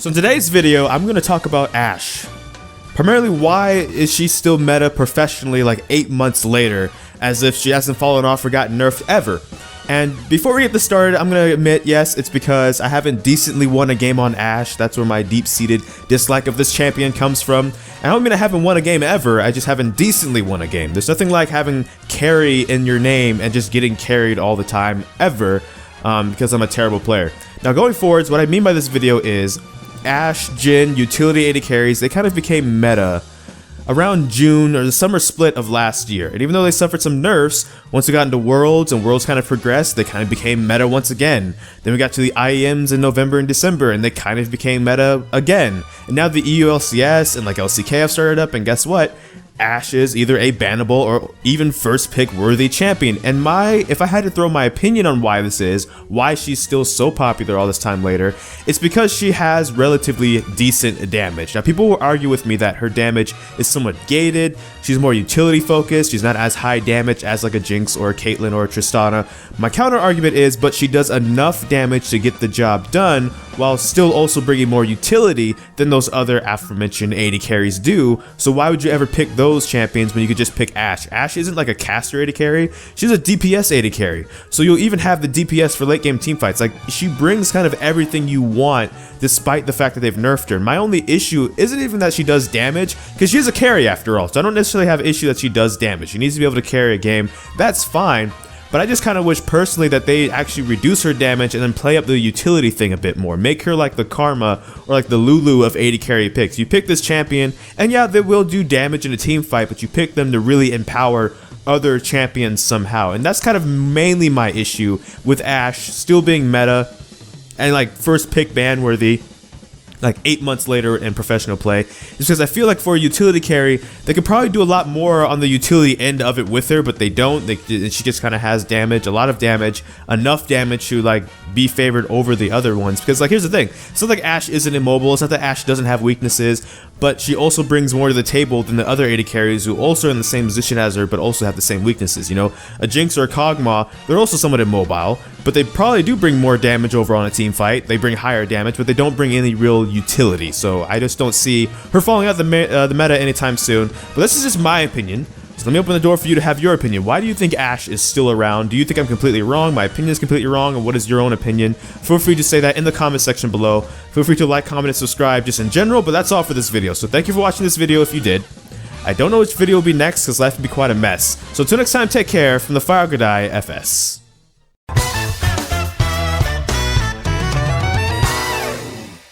So in today's video, I'm going to talk about Ashe. Primarily, why is she still meta professionally like 8 months later, as if she hasn't fallen off or gotten nerfed ever? And before we get this started, I'm going to admit, yes, it's because I haven't decently won a game on Ashe. That's where my deep-seated dislike of this champion comes from. And I don't mean I haven't won a game ever, I just haven't decently won a game. There's nothing like having carry in your name and just getting carried all the time, ever, because I'm a terrible player. Now going forwards, what I mean by this video is Ashe, Jhin, utility AD carries, they kind of became meta around June or the summer split of last year. And even though they suffered some nerfs, once we got into Worlds and Worlds kind of progressed, they kind of became meta once again. Then we got to the IEMs in November and December and they kind of became meta again. And now the EU LCS and like LCK have started up, and guess what? Ashe is either a bannable or even first pick worthy champion. And if I had to throw my opinion on why this is, why she's still so popular all this time later, it's because she has relatively decent damage. Now people will argue with me that her damage is somewhat gated, she's more utility focused, she's not as high damage as like a Jinx or a Caitlyn or a Tristana. My counter argument is, but she does enough damage to get the job done while still also bringing more utility than those other aforementioned AD carries do. So why would you ever pick those champions when you could just pick Ashe? Ashe isn't like a caster AD carry, she's a DPS AD carry. So you'll even have the DPS for late game teamfights. Like, she brings kind of everything you want despite the fact that they've nerfed her. My only issue isn't even that she does damage, because she's a carry after all. So I don't necessarily have an issue that she does damage. She needs to be able to carry a game, that's fine. But I just kind of wish personally that they actually reduce her damage and then play up the utility thing a bit more. Make her like the Karma or like the Lulu of AD carry picks. You pick this champion, and yeah, they will do damage in a team fight, but you pick them to really empower other champions somehow. And that's kind of mainly my issue with Ashe still being meta and like first pick ban worthy like 8 months later in professional play, is because I feel like for a utility carry, they could probably do a lot more on the utility end of it with her, but they don't. She just kind of has damage, a lot of damage, enough damage to like be favored over the other ones. Because like, here's the thing, it's not like Ashe isn't immobile, it's not that Ashe doesn't have weaknesses, but she also brings more to the table than the other AD carries who also are in the same position as her, but also have the same weaknesses. You know, a Jinx or a Kog'Maw, they're also somewhat immobile, but they probably do bring more damage overall in a team fight. They bring higher damage, but they don't bring any real utility. So I just don't see her falling out the meta anytime soon. But this is just my opinion. So let me open the door for you to have your opinion. Why do you think Ashe is still around? Do you think I'm completely wrong? My opinion is completely wrong? And what is your own opinion? Feel free to say that in the comment section below. Feel free to like, comment, and subscribe just in general, but that's all for this video. So thank you for watching this video if you did. I don't know which video will be next because life will be quite a mess. So until next time, take care from the Fire Godai FS.